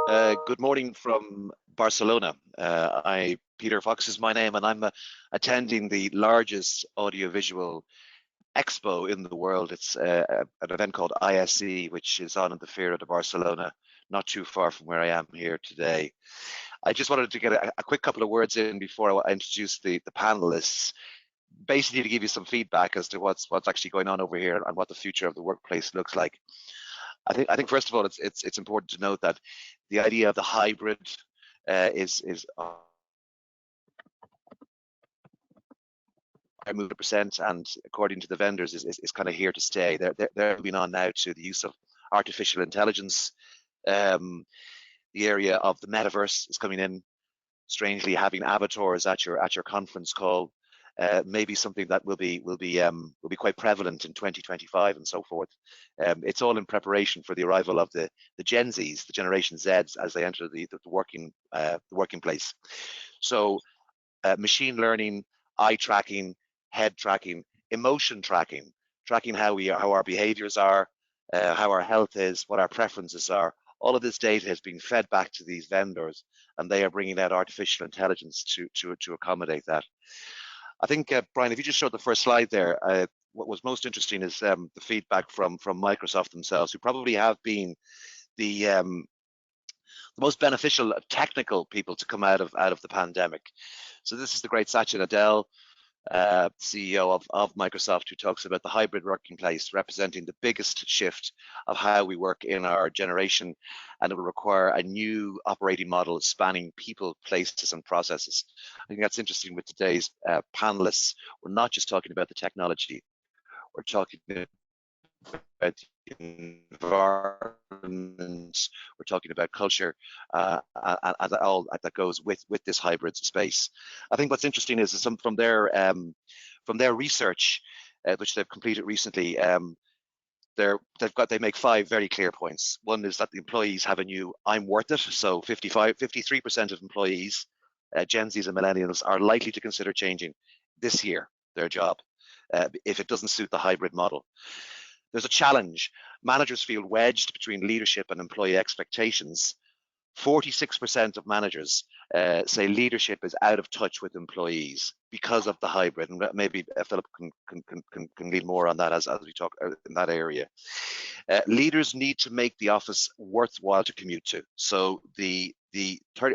Good morning from Barcelona. Peter Fox is my name, and I'm attending the largest audiovisual expo in the world. It's an event called ISE, which is on in the Fira de Barcelona, not too far from where I am here today. I just wanted to get a quick couple of words in before I introduce the panelists, basically to give you some feedback as to what's actually going on over here and what the future of the workplace looks like. I think first of all, it's important to note that the idea of the hybrid is 100%, and according to the vendors, is kind of here to stay. They're moving on now to the use of artificial intelligence. The area of the metaverse is coming in. Strangely, having avatars at your conference call may be something that will be quite prevalent in 2025 and so forth. It's all in preparation for the arrival of the Gen Zs, the Generation Zs, as they enter the working place. So machine learning, eye tracking, head tracking, emotion tracking, tracking how our behaviors are, how our health is, what our preferences are. All of this data has been fed back to these vendors, and they are bringing out artificial intelligence to accommodate that. I think, Brian, if you just showed the first slide there, what was most interesting is the feedback from Microsoft themselves, who probably have been the most beneficial technical people to come out of the pandemic. So this is the great Satya Nadella, CEO of Microsoft, who talks about the hybrid working place representing the biggest shift of how we work in our generation, and it will require a new operating model spanning people, places, and processes. I think that's interesting with today's panelists. We're not just talking about the technology, we're talking about environment, we're talking about culture, and all that goes with this hybrid space. I think what's interesting is some from their research, which they've completed recently. They make 5 very clear points. One is that the employees have a new "I'm worth it." So 53% of employees, Gen Zs and millennials, are likely to consider changing this year their job if it doesn't suit the hybrid model. There's a challenge. Managers feel wedged between leadership and employee expectations. 46% of managers say leadership is out of touch with employees because of the hybrid, and maybe Philip can lead more on that as we talk in that area. Leaders need to make the office worthwhile to commute to. So the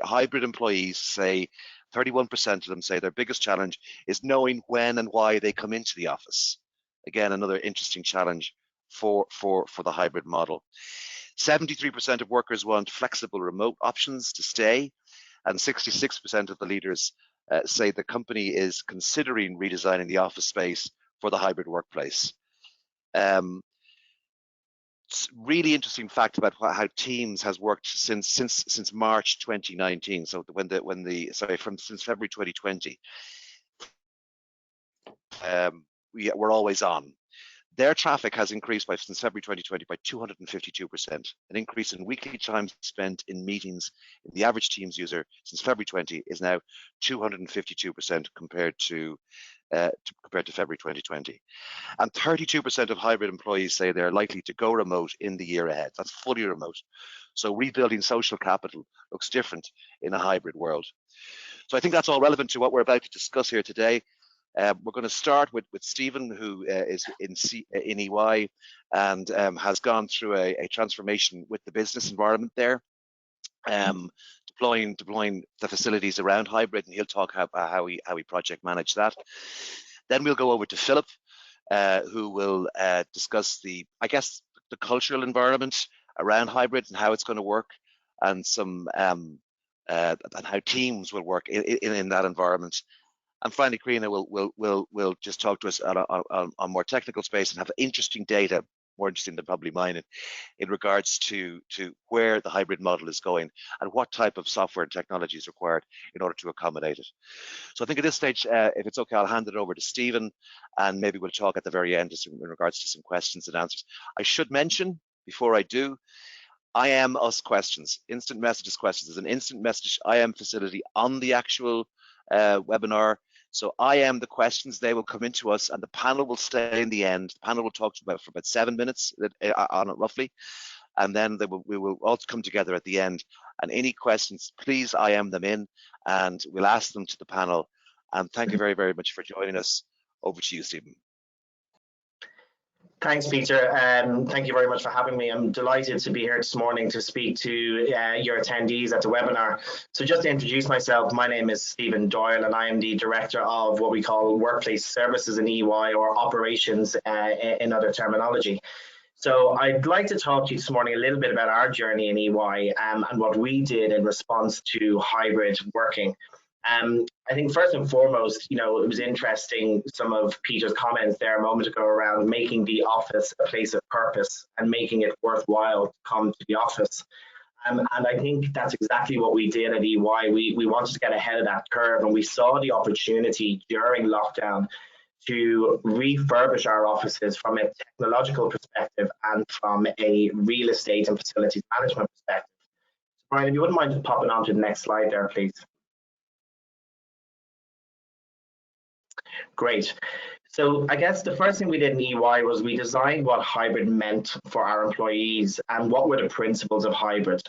hybrid employees say 31% of them say their biggest challenge is knowing when and why they come into the office. Again, another interesting challenge for the hybrid model. 73% of workers want flexible remote options to stay, and 66% of the leaders say the company is considering redesigning the office space for the hybrid workplace. It's really interesting fact about how Teams has worked since March 2019. So since February 2020, we're always on. Their traffic has increased since February 2020 by 252%, an increase in weekly time spent in meetings in the average Teams user since February 20 is now 252% compared to February 2020. And 32% of hybrid employees say they're likely to go remote in the year ahead. That's fully remote. So rebuilding social capital looks different in a hybrid world. So I think that's all relevant to what we're about to discuss here today. We're going to start with Stephen, who is in EY and has gone through a transformation with the business environment there, deploying the facilities around hybrid, and he'll talk how we project manage that. Then we'll go over to Philip, who will discuss the cultural environment around hybrid and how it's going to work, and and how teams will work in that environment. And finally, Karina will just talk to us on more technical space and have interesting data, more interesting than probably mine, in regards to where the hybrid model is going and what type of software and technology is required in order to accommodate it. So I think at this stage, if it's okay, I'll hand it over to Stephen, and maybe we'll talk at the very end in regards to some questions and answers. I should mention, before I do, IM Us questions, instant messages questions. There's an instant message IM facility on the actual webinar. So I am the questions, they will come into us, and the panel will stay in the end. The panel will talk for about 7 minutes on it roughly. and then we will all come together at the end. And any questions, please IM them in, and we'll ask them to the panel. And thank you very, very much for joining us. Over to you, Stephen. Thanks, Peter. Thank you very much for having me. I'm delighted to be here this morning to speak to your attendees at the webinar. So just to introduce myself, my name is Stephen Doyle, and I am the Director of what we call Workplace Services in EY, or Operations in other terminology. So I'd like to talk to you this morning a little bit about our journey in EY and what we did in response to hybrid working. I think first and foremost, it was interesting, some of Peter's comments there a moment ago around making the office a place of purpose and making it worthwhile to come to the office. And I think that's exactly what we did at EY. We wanted to get ahead of that curve, and we saw the opportunity during lockdown to refurbish our offices from a technological perspective and from a real estate and facilities management perspective. So Brian, if you wouldn't mind just popping on to the next slide there, please. Great. So I guess the first thing we did in EY was we designed what hybrid meant for our employees and what were the principles of hybrid.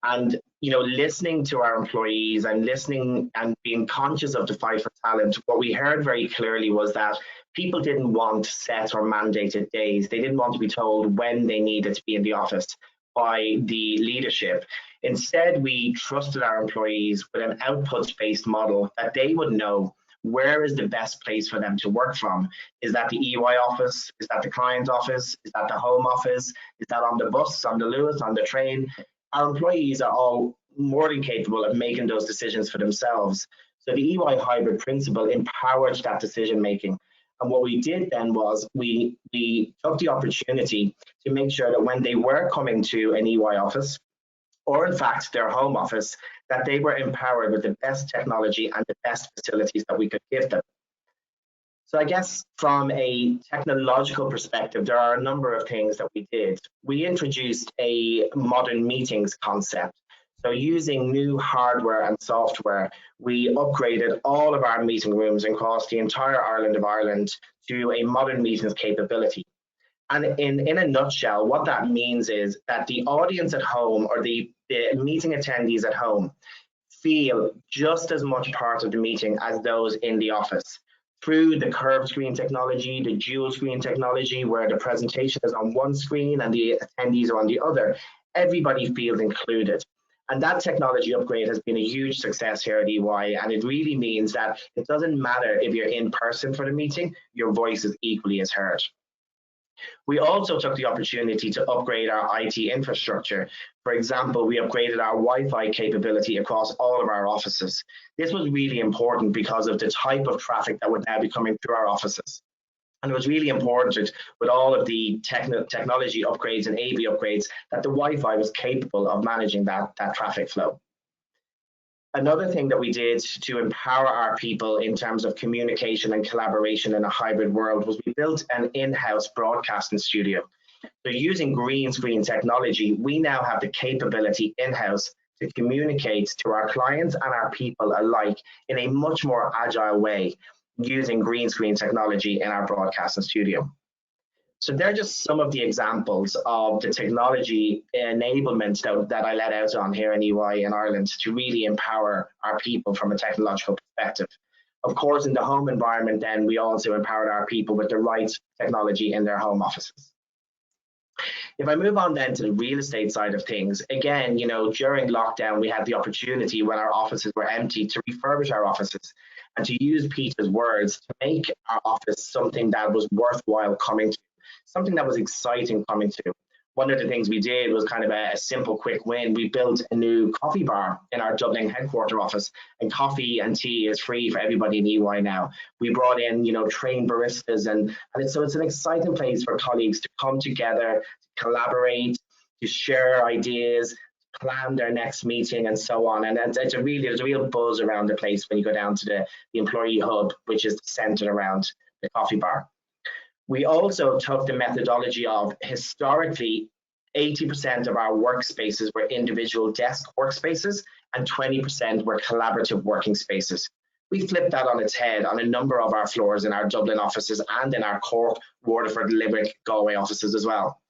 And, listening to our employees and listening and being conscious of the fight for talent, what we heard very clearly was that people didn't want set or mandated days. They didn't want to be told when they needed to be in the office by the leadership. Instead, we trusted our employees with an outputs-based model that they would know where is the best place for them to work from. Is that the EY office? Is that the client office? Is that the home office? Is that on the bus, on the Lewis, on the train? Our employees are all more than capable of making those decisions for themselves. So the EY hybrid principle empowered that decision making. And what we did then was we took the opportunity to make sure that when they were coming to an EY office, or in fact their home office, that they were empowered with the best technology and the best facilities that we could give them. So I guess from a technological perspective, there are a number of things that we did. We introduced a modern meetings concept. So using new hardware and software, we upgraded all of our meeting rooms across the entire island of Ireland to a modern meetings capability. And in a nutshell, what that means is that the audience at home, or the meeting attendees at home, feel just as much part of the meeting as those in the office. Through the curved screen technology, the dual screen technology, where the presentation is on one screen and the attendees are on the other, everybody feels included. And that technology upgrade has been a huge success here at EY, and it really means that it doesn't matter if you're in person for the meeting, your voice is equally as heard. We also took the opportunity to upgrade our IT infrastructure. For example, we upgraded our Wi-Fi capability across all of our offices. This was really important because of the type of traffic that would now be coming through our offices. And it was really important with all of the technology upgrades and AV upgrades that the Wi-Fi was capable of managing that traffic flow. Another thing that we did to empower our people in terms of communication and collaboration in a hybrid world was we built an in-house broadcasting studio. So using green screen technology, we now have the capability in-house to communicate to our clients and our people alike in a much more agile way using green screen technology in our broadcasting studio. So they're just some of the examples of the technology enablement that I let out on here in EY in Ireland to really empower our people from a technological perspective. Of course, in the home environment, then we also empowered our people with the right technology in their home offices. If I move on then to the real estate side of things, again, during lockdown, we had the opportunity when our offices were empty to refurbish our offices and to use Peter's words to make our office something that was worthwhile coming to. Something that was exciting coming to. One of the things we did was kind of a simple, quick win. We built a new coffee bar in our Dublin headquarter office, and coffee and tea is free for everybody in EY now. We brought in, trained baristas, and so it's an exciting place for colleagues to come together, to collaborate, to share ideas, plan their next meeting, and so on. And there's a real buzz around the place when you go down to the employee hub, which is centered around the coffee bar. We also took the methodology of historically 80% of our workspaces were individual desk workspaces and 20% were collaborative working spaces. We flipped that on its head on a number of our floors in our Dublin offices and in our Cork, Waterford, Limerick, Galway offices as well.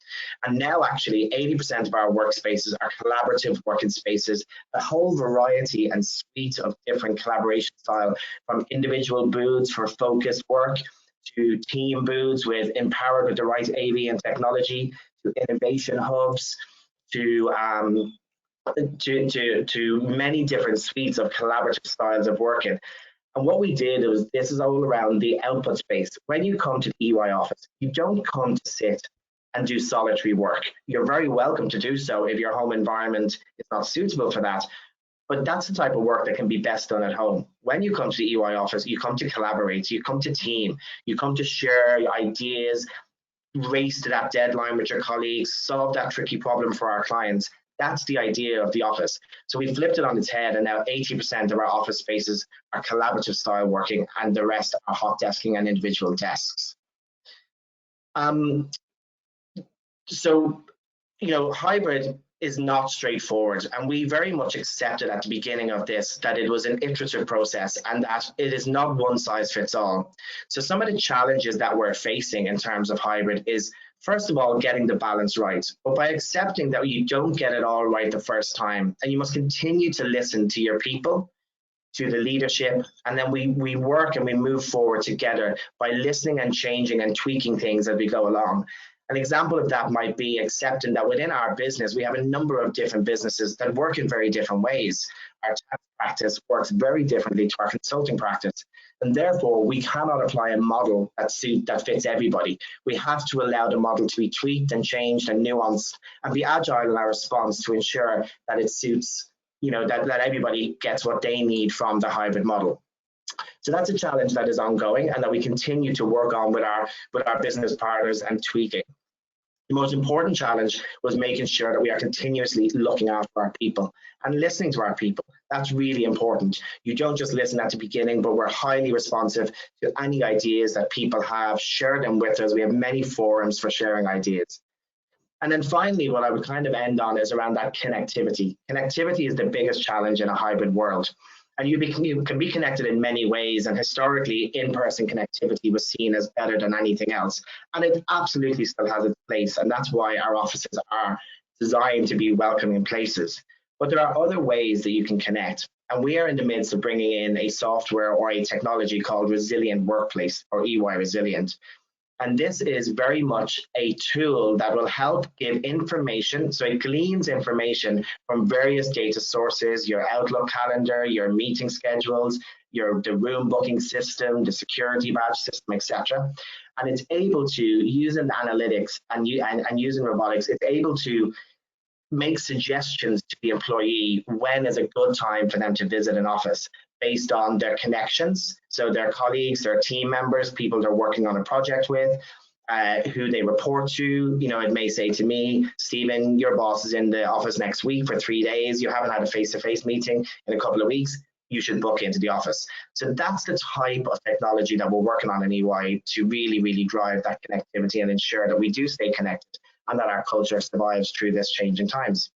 And now actually 80% of our workspaces are collaborative working spaces, a whole variety and suite of different collaboration style, from individual booths for focused work to team booths empowered with the right AV and technology, to innovation hubs, to many different suites of collaborative styles of working. And what we did was, this is all around the output space. When you come to the EY office, you don't come to sit and do solitary work. You're very welcome to do so if your home environment is not suitable for that. But that's the type of work that can be best done at home. When you come to the EY office, you come to collaborate, you come to team, you come to share ideas, race to that deadline with your colleagues, solve that tricky problem for our clients. That's the idea of the office. So we flipped it on its head, and now 80% of our office spaces are collaborative style working, and the rest are hot desking and individual desks. So, hybrid is not straightforward, and we very much accepted at the beginning of this that it was an iterative process and that it is not one size fits all. So some of the challenges that we're facing in terms of hybrid is, first of all, getting the balance right. But by accepting that you don't get it all right the first time, and you must continue to listen to your people, to the leadership, and then we work and we move forward together by listening and changing and tweaking things as we go along. An example of that might be accepting that within our business, we have a number of different businesses that work in very different ways. Our tax practice works very differently to our consulting practice. And therefore, we cannot apply a model that fits everybody. We have to allow the model to be tweaked and changed and nuanced, and be agile in our response to ensure that it suits, that everybody gets what they need from the hybrid model. So that's a challenge that is ongoing and that we continue to work on with our business partners and tweaking. The most important challenge was making sure that we are continuously looking after our people and listening to our people. That's really important. You don't just listen at the beginning, but we're highly responsive to any ideas that people have. Share them with us. We have many forums for sharing ideas. And then finally, what I would kind of end on is around that connectivity. Connectivity is the biggest challenge in a hybrid world. And you can be connected in many ways, and historically, in-person connectivity was seen as better than anything else. And it absolutely still has its place, and that's why our offices are designed to be welcoming places. But there are other ways that you can connect, and we are in the midst of bringing in a software or a technology called Resilient Workplace, or EY Resilient. And this is very much a tool that will help give information. So it gleans information from various data sources, your Outlook calendar, your meeting schedules, the room booking system, the security badge system, etc. And it's able to, using analytics and using robotics, it's able to make suggestions to the employee when is a good time for them to visit an office, based on their connections, so their colleagues, their team members, people they're working on a project with, who they report to. It may say to me, Stephen, your boss is in the office next week for 3 days. You haven't had a face-to-face meeting in a couple of weeks. You should book into the office. So that's the type of technology that we're working on in EY to really, really drive that connectivity and ensure that we do stay connected and that our culture survives through this changing times.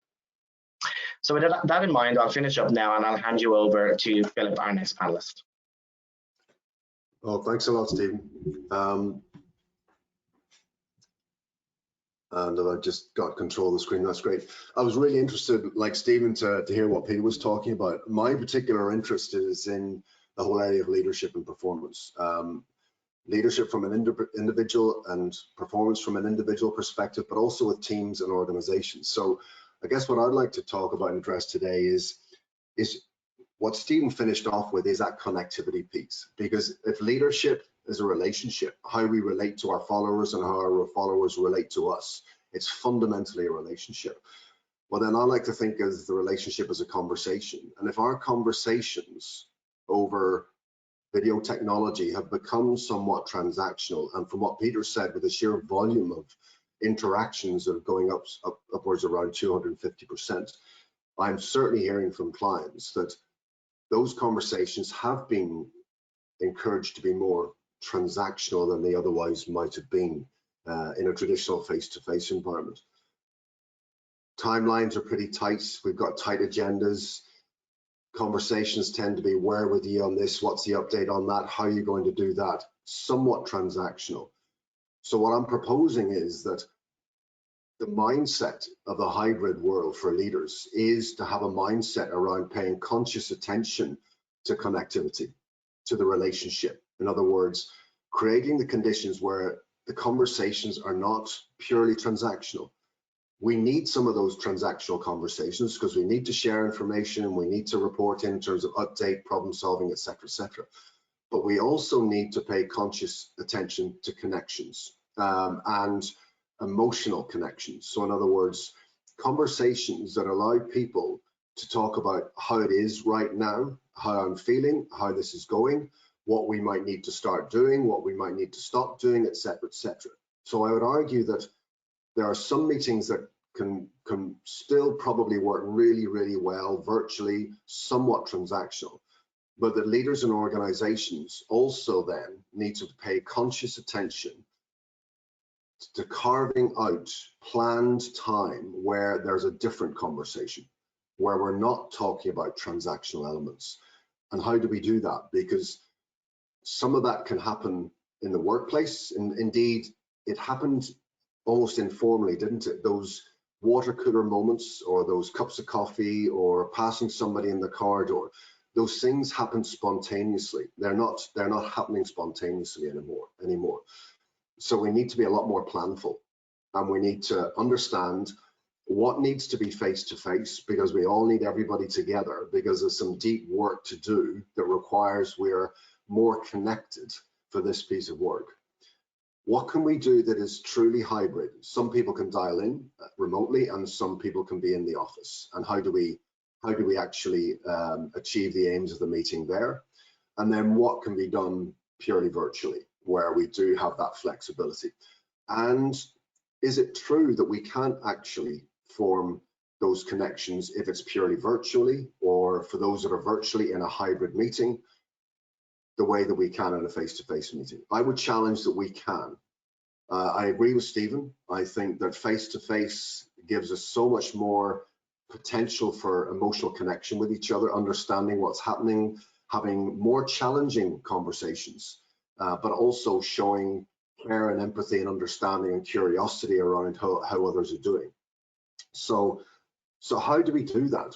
So with that in mind, I'll finish up now and I'll hand you over to Philip, our next panelist. Well, thanks a lot, Stephen. And I just got control of the screen. That's great. I was really interested, like Stephen, to hear what Peter was talking about. My particular interest is in the whole area of leadership and performance. Leadership from an individual and performance from an individual perspective, but also with teams and organizations. So I guess what I'd like to talk about and address today is what Stephen finished off with, is that connectivity piece. Because if leadership is a relationship, how we relate to our followers and how our followers relate to us, it's fundamentally a relationship. Well, then I like to think of the relationship as a conversation. And if our conversations over video technology have become somewhat transactional, and from what Peter said, with the sheer volume of interactions that are going upwards around 250%, I'm certainly hearing from clients that those conversations have been encouraged to be more transactional than they otherwise might have been in a traditional face-to-face environment. Timelines are pretty tight. We've got tight agendas. Conversations tend to be, where with you on this? What's the update on that? How are you going to do that? Somewhat transactional. So what I'm proposing is that the mindset of the hybrid world for leaders is to have a mindset around paying conscious attention to connectivity, to the relationship. In other words, creating the conditions where the conversations are not purely transactional. We need some of those transactional conversations because we need to share information and we need to report in terms of update, problem solving, etc., etc. But we also need to pay conscious attention to connections and emotional connections. So in other words, conversations that allow people to talk about how it is right now, how I'm feeling, how this is going, what we might need to start doing, what we might need to stop doing, etc., etc. So I would argue that there are some meetings that can still probably work really, really well virtually, somewhat transactional, but that leaders and organizations also then need to pay conscious attention to carving out planned time where there's a different conversation, where we're not talking about transactional elements. And how do we do that? Because some of that can happen in the workplace, and indeed it happened almost informally, didn't it? Those water cooler moments, or those cups of coffee, or passing somebody in the corridor, those things happen spontaneously. They're not happening spontaneously anymore. So we need to be a lot more planful, and we need to understand what needs to be face-to-face, because we all need everybody together, because there's some deep work to do that requires we're more connected for this piece of work. What can we do that is truly hybrid? Some people can dial in remotely and some people can be in the office. And how do we actually achieve the aims of the meeting there? And then what can be done purely virtually, where we do have that flexibility? And is it true that we can't actually form those connections if it's purely virtually, or for those that are virtually in a hybrid meeting, the way that we can in a face-to-face meeting? I would challenge that we can. I agree with Stephen. I think that face-to-face gives us so much more potential for emotional connection with each other, understanding what's happening, having more challenging conversations, but also showing care and empathy and understanding and curiosity around how others are doing. So how do we do that?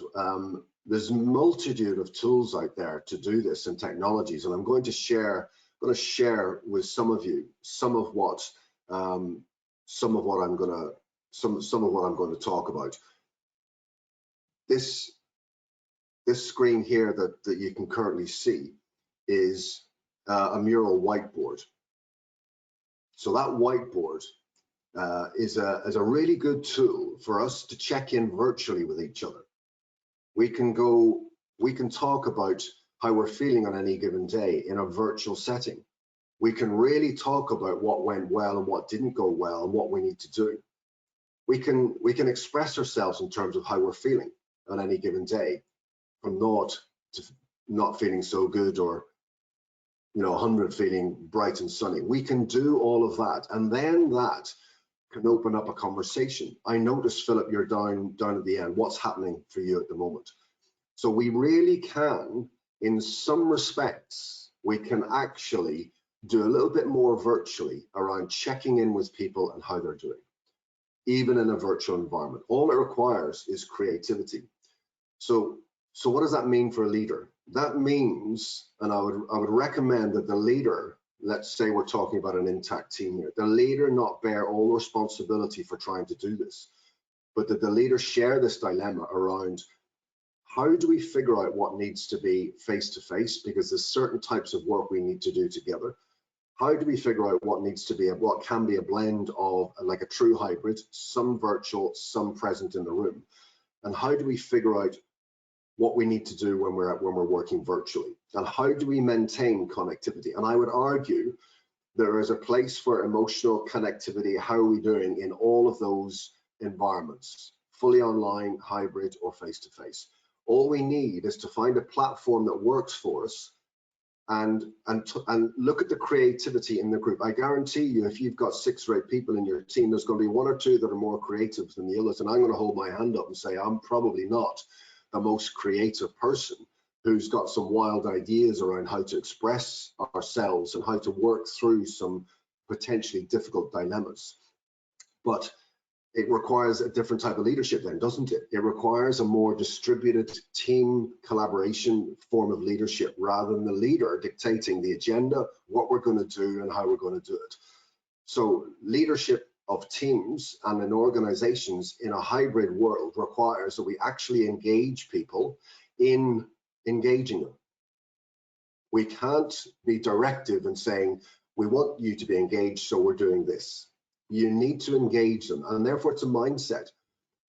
There's a multitude of tools out there to do this and technologies, and I'm going to share with some of you some of what I'm going to talk about. This screen here that you can currently see is a mural whiteboard. So that whiteboard is a really good tool for us to check in virtually with each other. We can talk about how we're feeling on any given day in a virtual setting. We can really talk about what went well and what didn't go well and what we need to do. We can express ourselves in terms of how we're feeling on any given day, from 0 to not feeling so good, or 100 feeling bright and sunny. We can do all of that, and then that can open up a conversation. I noticed, Philip, you're down at the end. What's happening for you at the moment? So we really can, in some respects, we can actually do a little bit more virtually around checking in with people and how they're doing, even in a virtual environment. All it requires is creativity. So what does that mean for a leader? That means, and I would recommend that the leader, let's say we're talking about an intact team here, the leader not bear all the responsibility for trying to do this, but that the leader share this dilemma around how do we figure out what needs to be face-to-face, because there's certain types of work we need to do together. How do we figure out what needs to be what can be a blend of like a true hybrid, some virtual, some present in the room? And how do we figure out what we need to do when we're working virtually? And how do we maintain connectivity? And I would argue there is a place for emotional connectivity. How are we doing in all of those environments, fully online, hybrid, or face-to-face? All we need is to find a platform that works for us, and look at the creativity in the group. I guarantee you, if you've got 6 or 8 people in your team, there's going to be 1 or 2 that are more creative than the others. And I'm going to hold my hand up and say, I'm probably not the most creative person who's got some wild ideas around how to express ourselves and how to work through some potentially difficult dilemmas. But it requires a different type of leadership then, doesn't it? It requires a more distributed team collaboration form of leadership rather than the leader dictating the agenda, what we're going to do and how we're going to do it. So leadership of teams and in organizations in a hybrid world requires that we actually engage people in engaging them. We can't be directive and saying, we want you to be engaged, so we're doing this. You need to engage them, and therefore it's a mindset.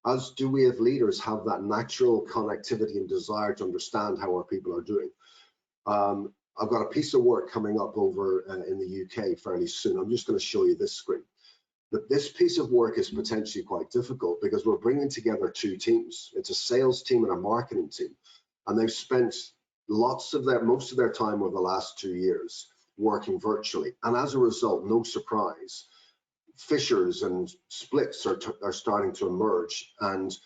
As do we as leaders have that natural connectivity and desire to understand how our people are doing. I've got a piece of work coming up over in the UK fairly soon. I'm just going to show you this screen. But this piece of work is potentially quite difficult because we're bringing together two teams. It's a sales team and a marketing team, and they've spent most of their time over the last 2 years working virtually, and as a result, no surprise, fissures and splits are starting to emerge, and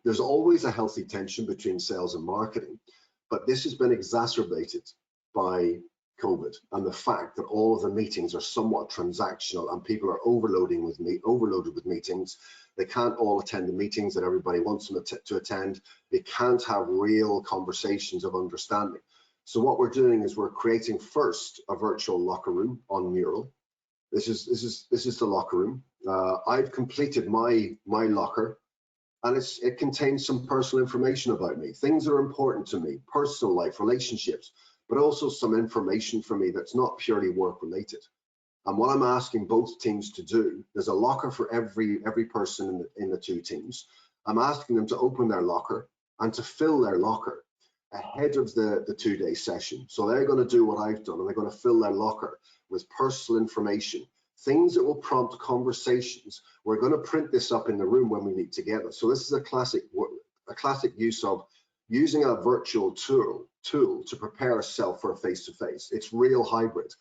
there's always a healthy tension between sales and marketing, but this has been exacerbated by COVID and the fact that all of the meetings are somewhat transactional and people are overloaded with meetings. They can't all attend the meetings that everybody wants them to attend. They can't have real conversations of understanding. So what we're doing is we're creating first a virtual locker room on Mural. This is the locker room. I've completed my locker, and it contains some personal information about me, things that are important to me, personal life, relationships, but also some information for me that's not purely work related. And what I'm asking both teams to do, there's a locker for every person in the two teams. I'm asking them to open their locker and to fill their locker ahead of the 2-day session. So they're going to do what I've done, and they're going to fill their locker with personal information, things that will prompt conversations. We're going to print this up in the room when we meet together. So this is a classic use of using a virtual tool to prepare ourselves for a face-to-face. It's real hybrid.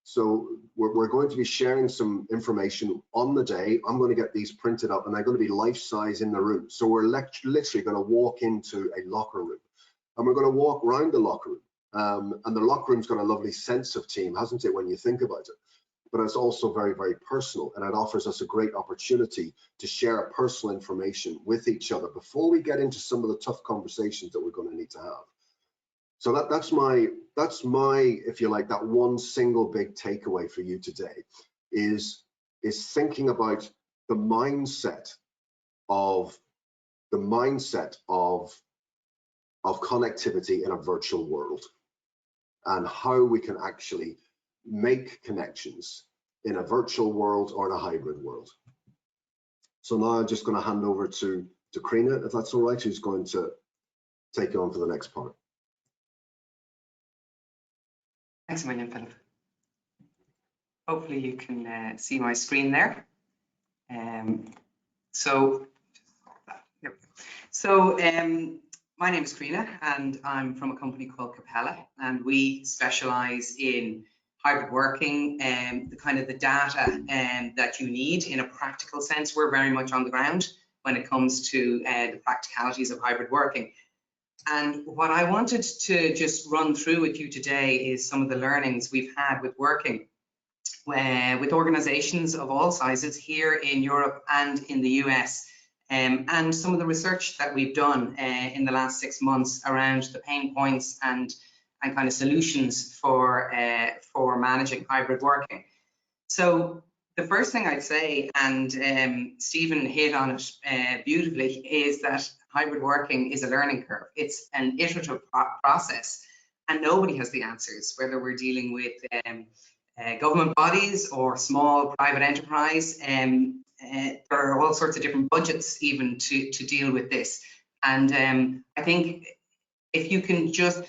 So we're going to be sharing some information on the day. I'm going to get these printed up, and they're going to be life-size in the room. So we're literally going to walk into a locker room, and we're going to walk around the locker room. And the locker room's got a lovely sense of team, hasn't it, when you think about it? But it's also very, very personal, and it offers us a great opportunity to share personal information with each other before we get into some of the tough conversations that we're going to need to have. So that's my, if you like, that one single big takeaway for you today is thinking about the mindset of connectivity in a virtual world and how we can actually make connections in a virtual world or in a hybrid world. So now I'm just going to hand over to Karina, if that's all right, who's going to take you on for the next part. Thanks a million, Philip. Hopefully you can see my screen there. My name is Karina, and I'm from a company called Capella, and we specialize in hybrid working and the kind of the data that you need in a practical sense. We're very much on the ground when it comes to the practicalities of hybrid working. And what I wanted to just run through with you today is some of the learnings we've had with working with organizations of all sizes here in Europe and in the US, and some of the research that we've done in the last 6 months around the pain points and kind of solutions for managing hybrid working. So the first thing I'd say, and Stephen hit on it beautifully, is that hybrid working is a learning curve. It's an iterative process, and nobody has the answers, whether we're dealing with government bodies or small private enterprise. There are all sorts of different budgets even to deal with this. And I think if you can just,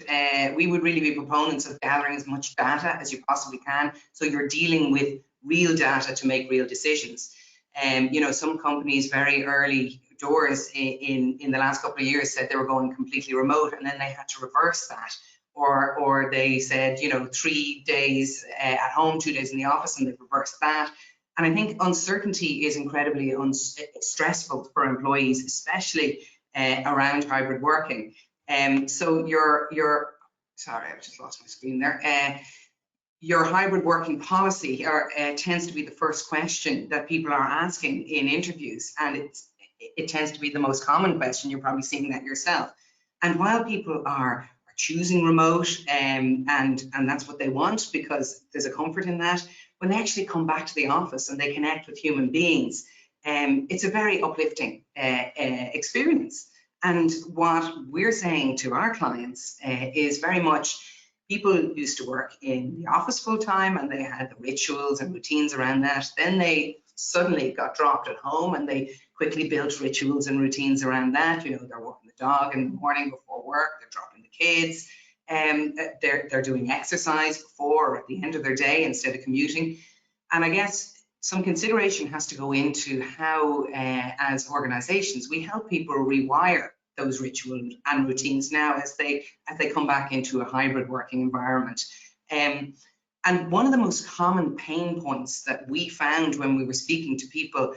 we would really be proponents of gathering as much data as you possibly can, so you're dealing with real data to make real decisions. You know, some companies very early doors in the last couple of years said they were going completely remote, and then they had to reverse that. Or they said, you know, 3 days at home, 2 days in the office, and they've reversed that. And I think uncertainty is incredibly stressful for employees, especially around hybrid working. So sorry, I've just lost my screen there. your hybrid working policy tends to be the first question that people are asking in interviews, and it tends to be the most common question. You're probably seeing that yourself. And while people are choosing remote, and that's what they want because there's a comfort in that, when they actually come back to the office and they connect with human beings, it's a very uplifting experience. And what we're saying to our clients is very much, people used to work in the office full time and they had the rituals and routines around that. Then they suddenly got dropped at home and they quickly built rituals and routines around that. You know, they're walking the dog in the morning before work, they're dropping the kids, and they're doing exercise before or at the end of their day instead of commuting. And I guess some consideration has to go into how, as organizations, we help people rewire those rituals and routines now as they come back into a hybrid working environment. And one of the most common pain points that we found when we were speaking to people,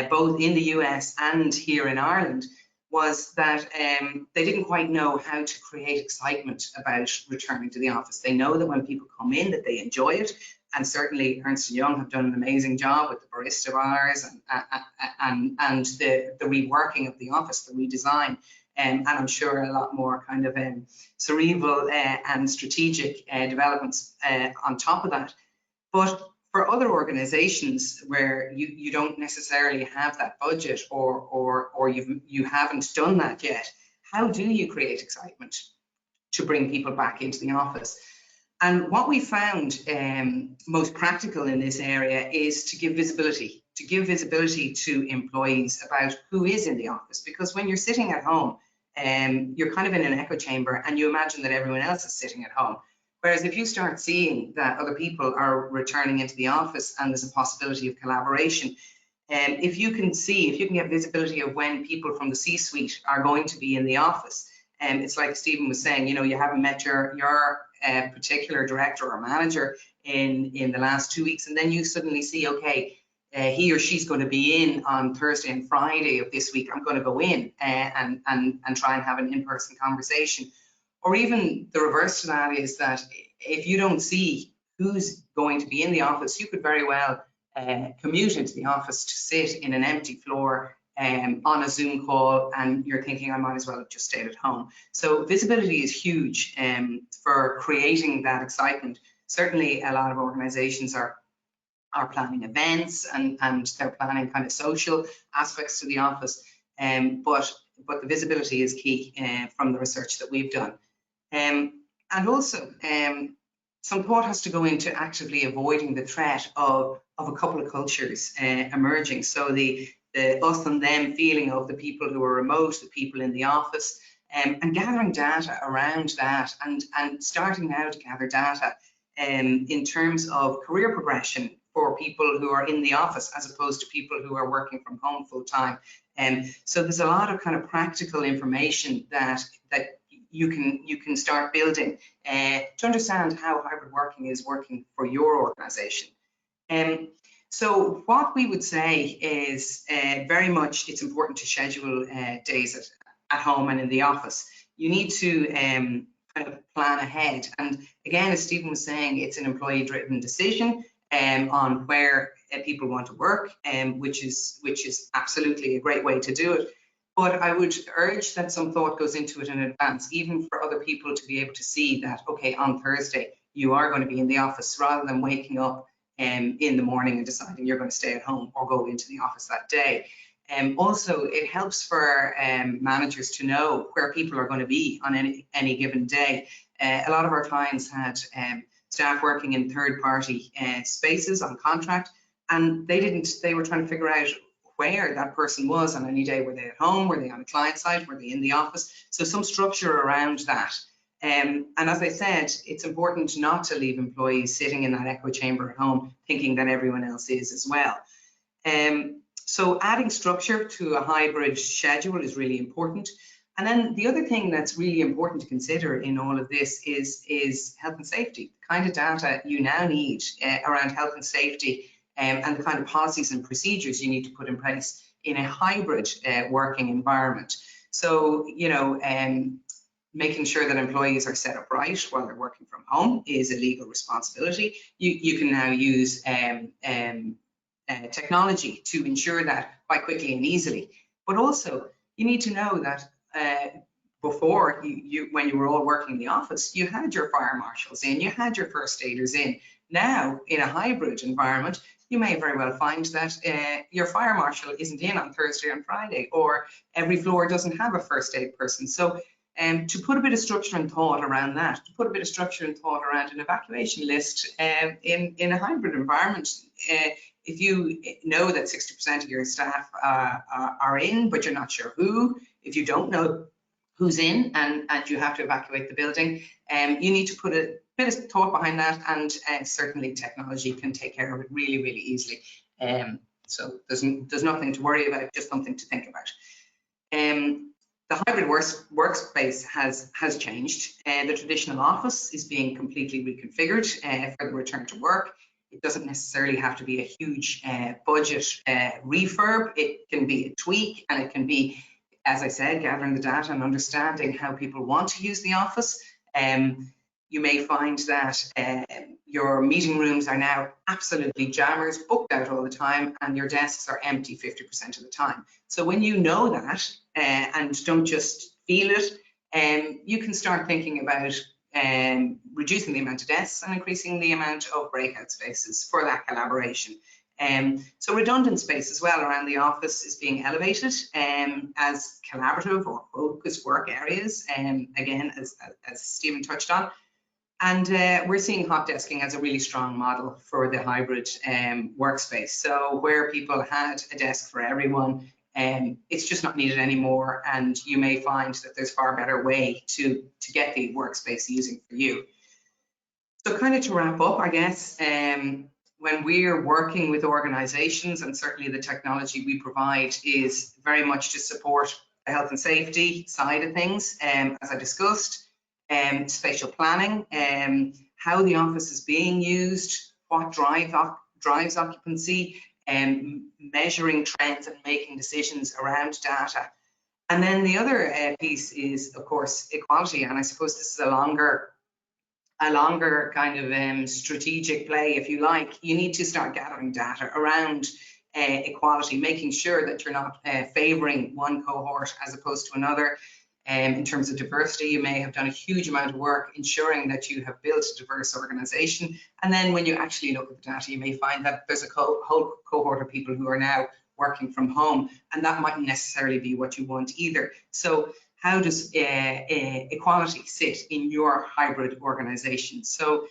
both in the US and here in Ireland, was that they didn't quite know how to create excitement about returning to the office. They know that when people come in that they enjoy it, and certainly Ernst & Young have done an amazing job with the barista bars and the reworking of the office, the redesign. And I'm sure a lot more kind of cerebral and strategic developments on top of that. But for other organizations where you don't necessarily have that budget or you haven't done that yet, how do you create excitement to bring people back into the office? And what we found most practical in this area is to give visibility to employees about who is in the office. Because when you're sitting at home, you're kind of in an echo chamber and you imagine that everyone else is sitting at home. Whereas if you start seeing that other people are returning into the office and there's a possibility of collaboration, if you can get visibility of when people from the C-suite are going to be in the office, it's like Stephen was saying, you know, you haven't met your particular director or manager in the last 2 weeks, and then you suddenly see, okay, he or she's going to be in on Thursday and Friday of this week. I'm going to go in and try and have an in-person conversation. Or even the reverse to that is that if you don't see who's going to be in the office, you could very well commute into the office to sit in an empty floor on a Zoom call, and you're thinking, I might as well have just stayed at home. So visibility is huge for creating that excitement. Certainly a lot of organizations are planning events and they're planning kind of social aspects to the office, but the visibility is key from the research that we've done. And also some thought has to go into actively avoiding the threat of a couple of cultures emerging. So the us and them feeling of the people who are remote, the people in the office, and gathering data around that and starting now to gather data in terms of career progression for people who are in the office as opposed to people who are working from home full time. So there's a lot of kind of practical information that you can start building to understand how hybrid working is working for your organization. So what we would say is very much it's important to schedule days at home and in the office. You need to kind of plan ahead. And again, as Stephen was saying, it's an employee-driven decision on where people want to work, which is absolutely a great way to do it. But I would urge that some thought goes into it in advance, even for other people to be able to see that, okay, on Thursday, you are going to be in the office rather than waking up in the morning and deciding you're going to stay at home or go into the office that day. Also, it helps for managers to know where people are going to be on any given day. A lot of our clients had staff working in third-party spaces on contract, and they were trying to figure out where that person was on any day. Were they at home? Were they on a client site? Were they in the office? So some structure around that. And as I said, it's important not to leave employees sitting in that echo chamber at home thinking that everyone else is as well. So adding structure to a hybrid schedule is really important. And then the other thing that's really important to consider in all of this is health and safety. The kind of data you now need around health and safety and the kind of policies and procedures you need to put in place in a hybrid working environment. So, you know, making sure that employees are set up right while they're working from home is a legal responsibility. You can now use technology to ensure that quite quickly and easily. But also, you need to know that before, when you were all working in the office, you had your fire marshals in, you had your first aiders in. Now, in a hybrid environment, you may very well find that your fire marshal isn't in on Thursday and Friday, or every floor doesn't have a first aid person. So to put a bit of structure and thought around that, to put a bit of structure and thought around an evacuation list in a hybrid environment, if you know that 60% of your staff are in, but you're not sure who, if you don't know who's in and you have to evacuate the building, you need to put a bit of thought behind that, and certainly technology can take care of it really, really easily. So there's nothing to worry about, just something to think about. The hybrid workspace has changed. The traditional office is being completely reconfigured for the return to work. It doesn't necessarily have to be a huge budget refurb. It can be a tweak, and it can be, as I said, gathering the data and understanding how people want to use the office. You may find that your meeting rooms are now absolutely jammers, booked out all the time, and your desks are empty 50% of the time. So when you know that and don't just feel it, you can start thinking about reducing the amount of desks and increasing the amount of breakout spaces for that collaboration. So redundant space as well around the office is being elevated as collaborative or focused work areas, again, as Stephen touched on. And we're seeing hot desking as a really strong model for the hybrid workspace. So where people had a desk for everyone, it's just not needed anymore, and you may find that there's far better way to get the workspace using for you. So kind of to wrap up, I guess, when we're working with organizations, and certainly the technology we provide is very much to support the health and safety side of things, as I discussed, spatial planning, how the office is being used, what drives occupancy, measuring trends and making decisions around data. And then the other piece is, of course, equality. And I suppose this is a longer kind of strategic play, if you like. You need to start gathering data around equality, making sure that you're not favouring one cohort as opposed to another. In terms of diversity, you may have done a huge amount of work ensuring that you have built a diverse organisation, and then when you actually look at the data, you may find that there's a whole cohort of people who are now working from home, and that mightn't necessarily be what you want either. So how does equality sit in your hybrid organisation? So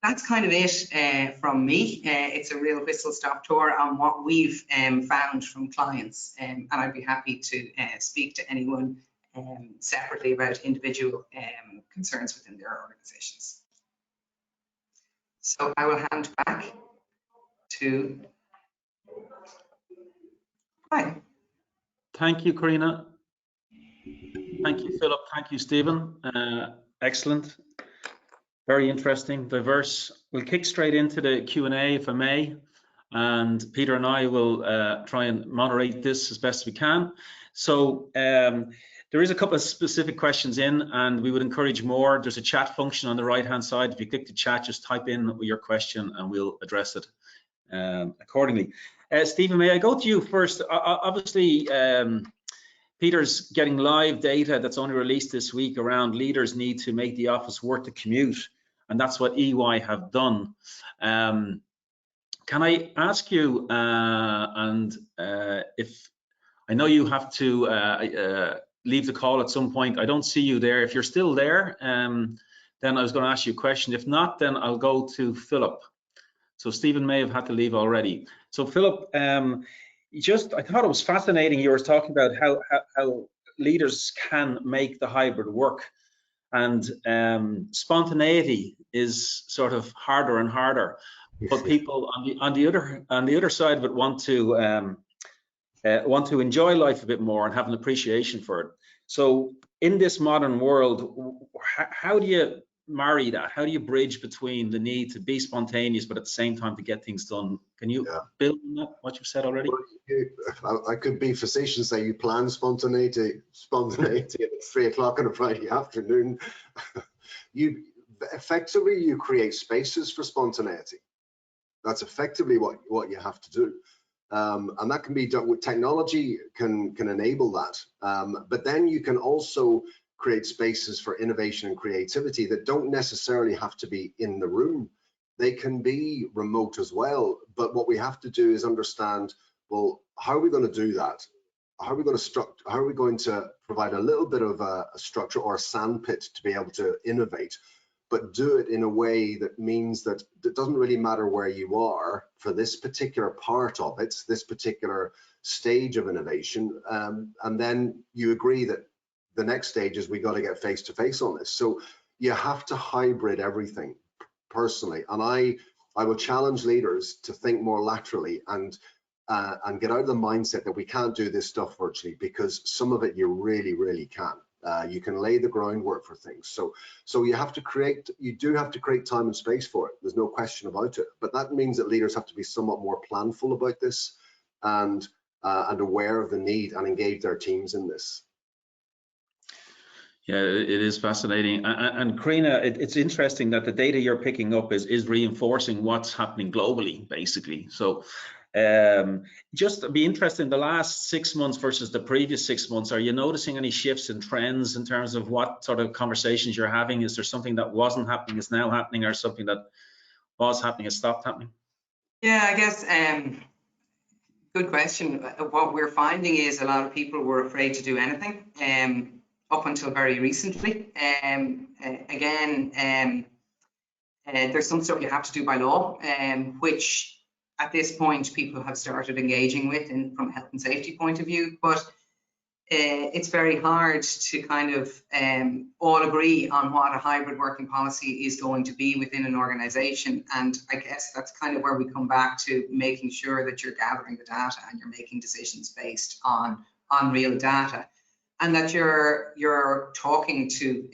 that's kind of it from me. It's a real whistle-stop tour on what we've found from clients, and I'd be happy to speak to anyone separately about individual concerns within their organizations. So I will hand back to Hi. Thank you, Karina. Thank you, Philip. Thank you, Stephen. Excellent. Very interesting, diverse. We'll kick straight into the Q&A, if I may, and Peter and I will try and moderate this as best we can. So there is a couple of specific questions in, and we would encourage more. There's a chat function on the right-hand side. If you click the chat, just type in your question and we'll address it accordingly. Stephen, may I go to you first? Obviously, Peter's getting live data that's only released this week around leaders need to make the office worth the commute, and that's what EY have done. Can I ask you, if I know you have to leave the call at some point. I don't see you there. If you're still there, then I was going to ask you a question. If not, then I'll go to Philip. So Stephen may have had to leave already. So Philip, I thought it was fascinating. You were talking about how leaders can make the hybrid work, and spontaneity is sort of harder and harder. But people on the other side of it want to enjoy life a bit more and have an appreciation for it. So in this modern world, how do you marry that? How do you bridge between the need to be spontaneous, but at the same time to get things done? Can you build on that, what you've said already? Well, I could be facetious, say you plan spontaneity at 3 o'clock on a Friday afternoon. You create spaces for spontaneity. That's effectively what you have to do. And that can be done with technology, can enable that. But then you can also create spaces for innovation and creativity that don't necessarily have to be in the room. They can be remote as well. But what we have to do is understand, well, how are we going to do that? How are we going to provide a little bit of a structure or a sandpit to be able to innovate, but do it in a way that means that it doesn't really matter where you are for this particular part of it, this particular stage of innovation. And then you agree that the next stage is we got to get face to face on this. So you have to hybrid everything personally. And I will challenge leaders to think more laterally and get out of the mindset that we can't do this stuff virtually, because some of it you really, really can. You can lay the groundwork for things. So you do have to create time and space for it. There's no question about it. But that means that leaders have to be somewhat more planful about this and aware of the need and engage their teams in this. Yeah, it is fascinating. And Karina, it's interesting that the data you're picking up is reinforcing what's happening globally, basically. So just to be interested in the last 6 months versus the previous 6 months, are you noticing any shifts in trends in terms of what sort of conversations you're having? Is there something that wasn't happening is now happening, or something that was happening has stopped happening? Yeah, I guess good question. What we're finding is a lot of people were afraid to do anything up until very recently. There's some stuff you have to do by law, which at this point people have started engaging with from a health and safety point of view, but it's very hard to kind of all agree on what a hybrid working policy is going to be within an organization. And I guess that's kind of where we come back to making sure that you're gathering the data and you're making decisions based on real data, and that you're talking to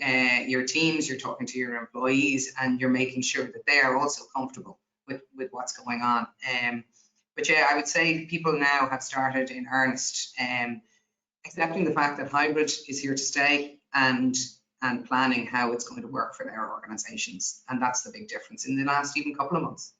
your teams, you're talking to your employees, and you're making sure that they are also comfortable with what's going on. But yeah, I would say people now have started in earnest accepting the fact that hybrid is here to stay and planning how it's going to work for their organizations. And that's the big difference in the last even couple of months.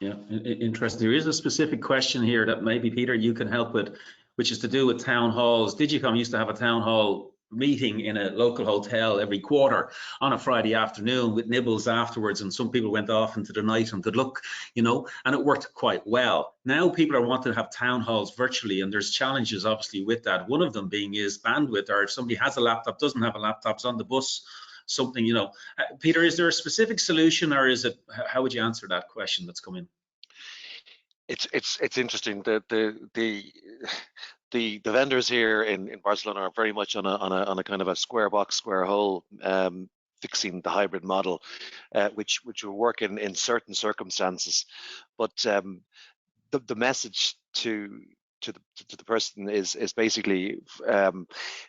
Yeah, interesting. There is a specific question here that maybe, Peter, you can help with, which is to do with town halls. Digicom used to have a town hall meeting in a local hotel every quarter on a Friday afternoon with nibbles afterwards, and some people went off into the night and good luck, you know, and it worked quite well. Now people are wanting to have town halls virtually, and there's challenges obviously with that. One of them being is bandwidth, or if somebody has a laptop, doesn't have a laptop, on the bus, something, you know. Peter, is there a specific solution, or is it, how would you answer that question that's come in? It's interesting. The vendors here in Barcelona are very much on a kind of a square box, square hole, fixing the hybrid model, which will work in certain circumstances. But the message to the person is basically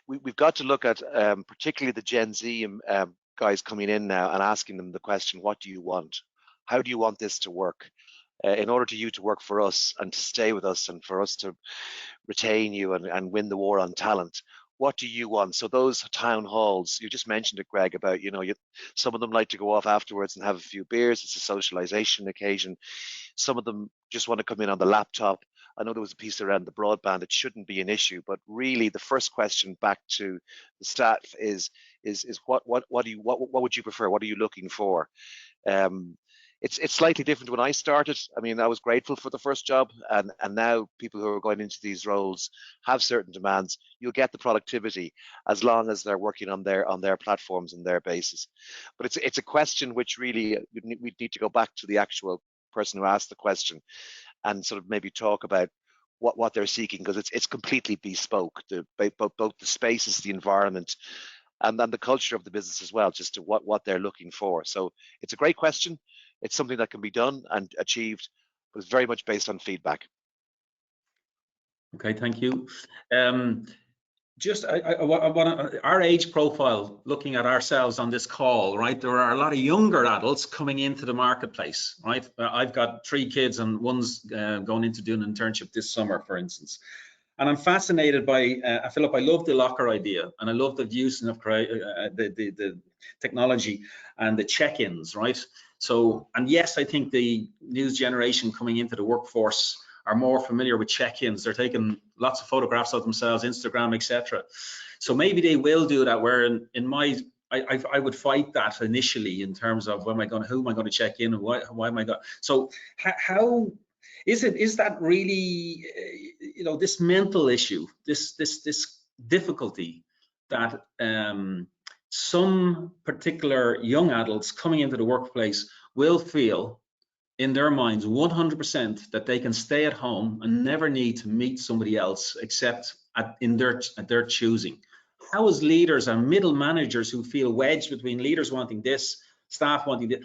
we've got to look at particularly the Gen Z guys coming in now and asking them the question, what do you want? How do you want this to work? In order for you to work for us and to stay with us and for us to retain you and win the war on talent, what do you want? So those town halls, you just mentioned it, Greg, about, you know, some of them like to go off afterwards and have a few beers. It's a socialization occasion. Some of them just want to come in on the laptop. I know there was a piece around the broadband. It shouldn't be an issue, but really the first question back to the staff is what would you prefer? What are you looking for? It's slightly different when I started. I mean, I was grateful for the first job, and now people who are going into these roles have certain demands. You'll get the productivity as long as they're working on their platforms and their bases. But it's a question which really we need to go back to the actual person who asked the question and sort of maybe talk about what they're seeking, because it's completely bespoke. Both the spaces, the environment, and then the culture of the business as well, just to what they're looking for. So it's a great question. It's something that can be done and achieved, but it's very much based on feedback. Okay, thank you. just our age profile, looking at ourselves on this call, right? There are a lot of younger adults coming into the marketplace, right? I've got 3 kids and one's going into doing an internship this summer, for instance. And I'm fascinated by, Philip, I love the locker idea, and I love the use of the technology and the check-ins, right? So, and yes, I think the new generation coming into the workforce are more familiar with check-ins. They're taking lots of photographs of themselves, Instagram, etc. So maybe they will do that. Where in my, I would fight that initially in terms of who am I going to check in and why am I going? So how is that really, you know, this mental issue, this difficulty that some particular young adults coming into the workplace will feel in their minds 100% that they can stay at home and never need to meet somebody else except at their choosing. How as leaders and middle managers who feel wedged between leaders wanting this, staff wanting this,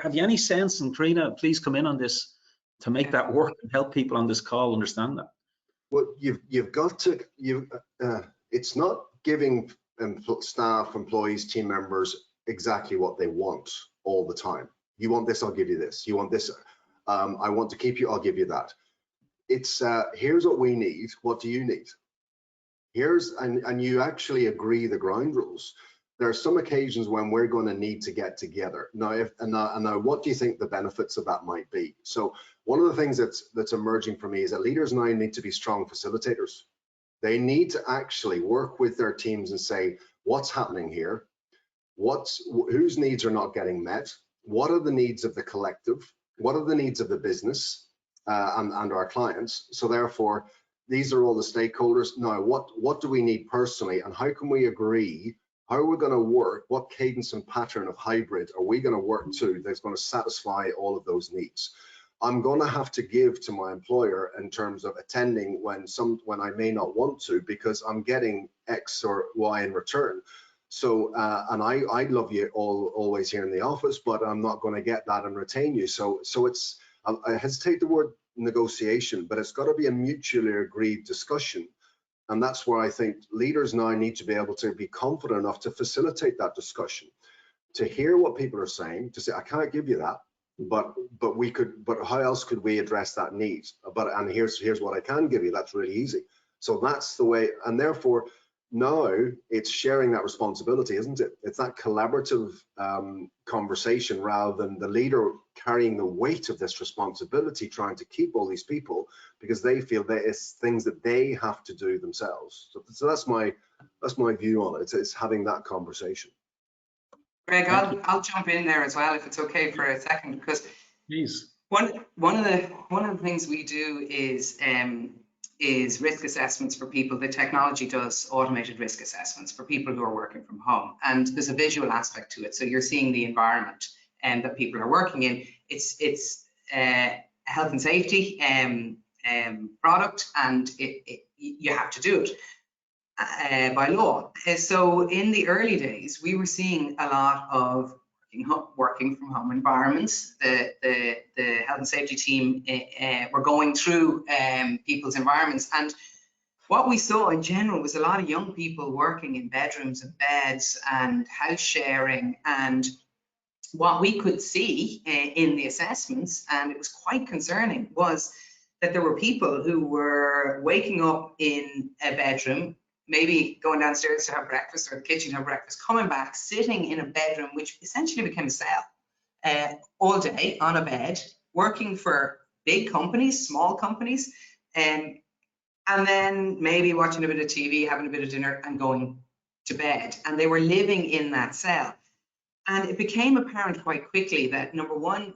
have you any sense, and Karina, please come in on this to make that work and help people on this call understand that? Well, you've got to, it's not giving staff, employees, team members exactly what they want all the time. You want this, I'll give you this. You want this, I want to keep you, I'll give you that. It's here's what we need, what do you need? Here's, and you actually agree the ground rules. There are some occasions when we're going to need to get together. Now, now what do you think the benefits of that might be? So one of the things that's emerging for me is that leaders now need to be strong facilitators. They need to actually work with their teams and say, what's happening here? Whose needs are not getting met? What are the needs of the collective? What are the needs of the business and our clients? So therefore, these are all the stakeholders. Now, what do we need personally, and how can we agree? How are we going to work? What cadence and pattern of hybrid are we going to work to that's going to satisfy all of those needs? I'm going to have to give to my employer in terms of attending when I may not want to, because I'm getting X or Y in return. So, and I love you always here in the office, but I'm not going to get that and retain you. So it's, I hesitate the word negotiation, but it's got to be a mutually agreed discussion. And that's where I think leaders now need to be able to be confident enough to facilitate that discussion, to hear what people are saying, to say, I can't give you that, but we could, but how else could we address that need? And here's what I can give you. That's really easy. So that's the way, and therefore now it's sharing that responsibility, isn't it? It's that collaborative conversation rather than the leader carrying the weight of this responsibility, trying to keep all these people because they feel that it's things that they have to do themselves. So that's my view on it. It's having that conversation. Greg, I'll jump in there as well if it's okay for a second, because please. One of the things we do is risk assessments for people. The technology does automated risk assessments for people who are working from home, and there's a visual aspect to it. So you're seeing the environment that people are working in. It's a health and safety product, and you have to do it by law. So in the early days, we were seeing a lot of working from home environments. The health and safety team were going through people's environments, and what we saw in general was a lot of young people working in bedrooms and beds and house sharing. And what we could see in the assessments, and it was quite concerning, was that there were people who were waking up in a bedroom, maybe going downstairs to have breakfast or the kitchen to have breakfast, coming back, sitting in a bedroom, which essentially became a cell, all day on a bed, working for big companies, small companies, and then maybe watching a bit of TV, having a bit of dinner and going to bed. And they were living in that cell. And it became apparent quite quickly that, number one,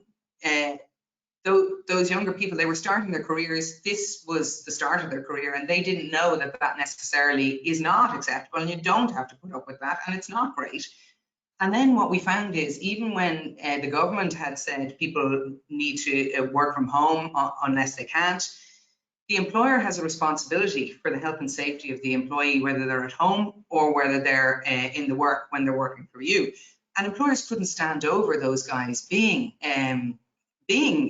those younger people, they were starting their careers. This was the start of their career, and they didn't know that that necessarily is not acceptable, and you don't have to put up with that, and it's not great. And then what we found is, even when the government had said people need to work from home unless they can't, the employer has a responsibility for the health and safety of the employee, whether they're at home or whether they're in the work when they're working for you. And employers couldn't stand over those guys being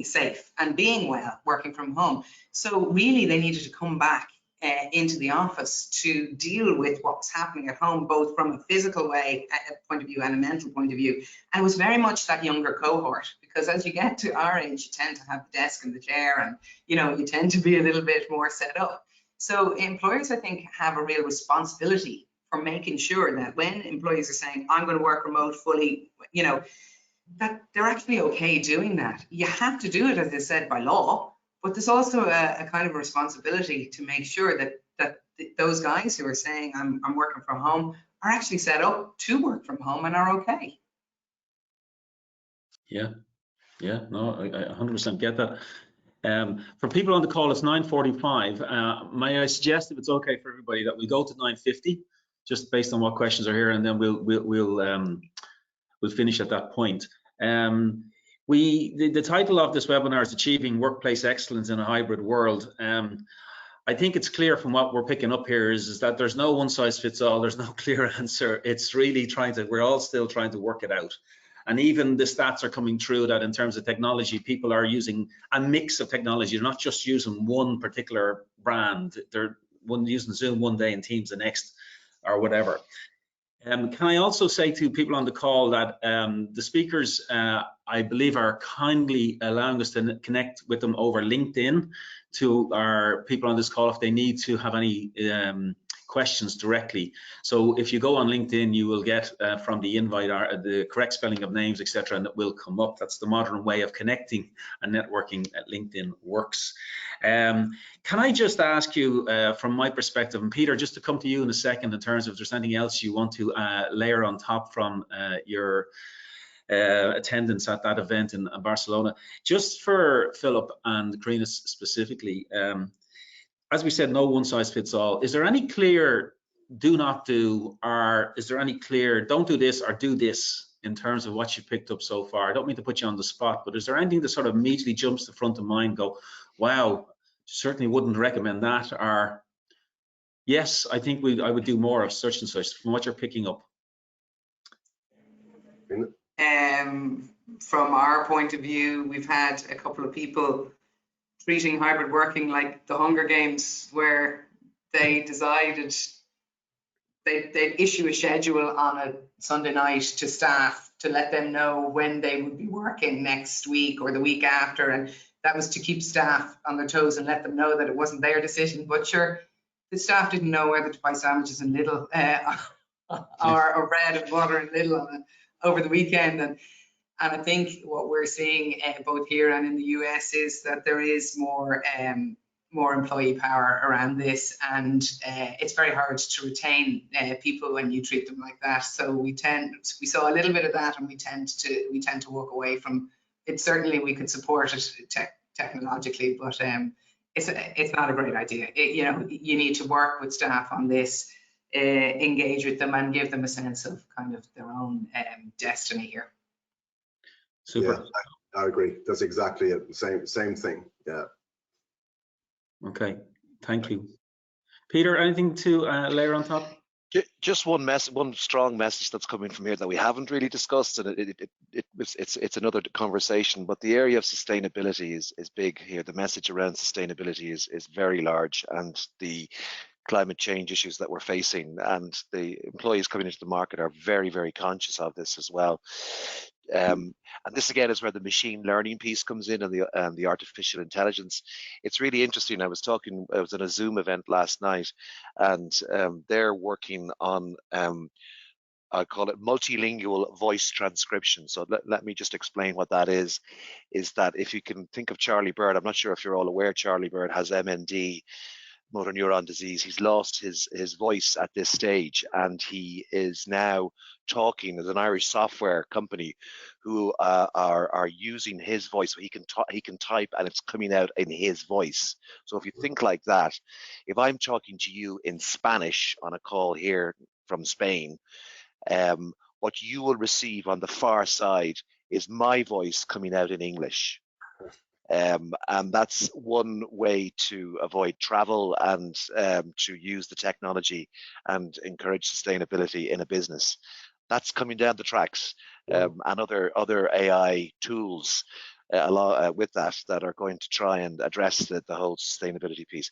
safe and being well working from home. So really they needed to come back into the office to deal with what was happening at home, both from a physical way point of view and a mental point of view. And it was very much that younger cohort, because as you get to our age, you tend to have the desk and the chair, and you tend to be a little bit more set up. So employers, I think, have a real responsibility for making sure that when employees are saying, I'm going to work remote fully, that they're actually okay doing that. You have to do it, as I said, by law, but there's also a kind of responsibility to make sure that those guys who are saying, I'm working from home, are actually set up to work from home and are okay. Yeah, no, I 100% get that. For people on the call, it's 9:45. May I suggest, if it's okay for everybody, that we go to 9:50, just based on what questions are here, and then we'll finish at that point. The title of this webinar is Achieving Workplace Excellence in a Hybrid World. I think it's clear from what we're picking up here is that there's no one size fits all. There's no clear answer. It's really we're all still trying to work it out. And even the stats are coming through that in terms of technology, people are using a mix of technology. They're not just using one particular brand. They're using Zoom one day and Teams the next, or whatever. Can I also say to people on the call that the speakers, I believe, are kindly allowing us to connect with them over LinkedIn to our people on this call if they need to have any questions directly. So if you go on LinkedIn, you will get from the invite the correct spelling of names, etc., and it will come up. That's the modern way of connecting and networking at LinkedIn works. Can I just ask you from my perspective, and Peter, just to come to you in a second in terms of if there's anything else you want to layer on top from your attendance at that event in Barcelona, just for Philip and Karina specifically, as we said, no one size fits all. Is there any clear do not do, or is there any clear don't do this or do this in terms of what you picked up so far? I don't mean to put you on the spot, but is there anything that sort of immediately jumps to the front of mind, go, wow, certainly wouldn't recommend that, or yes, I think I would do more of such and such, from what you're picking up? From our point of view, we've had a couple of people treating hybrid working like the Hunger Games, where they decided they'd issue a schedule on a Sunday night to staff to let them know when they would be working next week or the week after, and that was to keep staff on their toes and let them know that it wasn't their decision. But sure, the staff didn't know whether to buy sandwiches in Lidl or bread and butter in Lidl over the weekend. And I think what we're seeing both here and in the US is that there is more employee power around this, and it's very hard to retain people when you treat them like that. So we saw a little bit of that, and we tend to walk away from it. Certainly, we could support it technologically, but it's not a great idea. You need to work with staff on this, engage with them, and give them a sense of kind of their own destiny here. Super. Yeah, I agree. That's exactly it. Same thing. Yeah. Okay. Thank you, Peter. Anything to layer on top? Just one strong message that's coming from here that we haven't really discussed, and it's another conversation. But the area of sustainability is big here. The message around sustainability is very large, and the climate change issues that we're facing, and the employees coming into the market are very, very conscious of this as well. And this again is where the machine learning piece comes in, and the artificial intelligence. It's really interesting. I was at a Zoom event last night, and they're working on I call it multilingual voice transcription. So let me just explain what that is that if you can think of Charlie Bird, I'm not sure if you're all aware, Charlie Bird has MND, motor neuron disease. He's lost his voice at this stage, and he is now talking as an Irish software company who are using his voice. So he can type, and it's coming out in his voice. So if you think like that, if I'm talking to you in Spanish on a call here from Spain, what you will receive on the far side is my voice coming out in English. And that's one way to avoid travel and to use the technology and encourage sustainability in a business. That's coming down the tracks, and other AI tools with that are going to try and address the whole sustainability piece.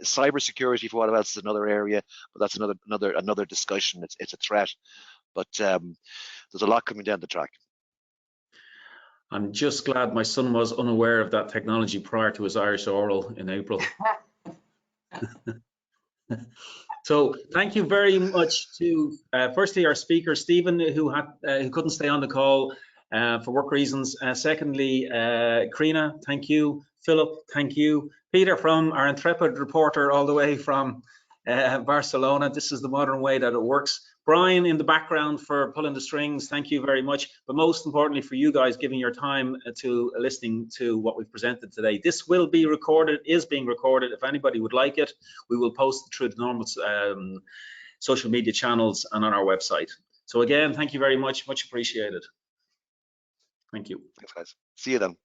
Cybersecurity, for what else, is another area, but that's another discussion. It's a threat, but there's a lot coming down the track. I'm just glad my son was unaware of that technology prior to his Irish oral in April. So thank you very much to firstly our speaker Stephen, who couldn't stay on the call for work reasons. Secondly, Karina, thank you. Philip, thank you. Peter, from our intrepid reporter all the way from Barcelona. This is the modern way that it works. Brian in the background for pulling the strings, thank you very much. But most importantly for you guys giving your time to listening to what we've presented today. This will be recorded, is being recorded. If anybody would like it, we will post it through the normal social media channels and on our website. So again, thank you very much, much appreciated. Thank you. Thanks, guys. See you then.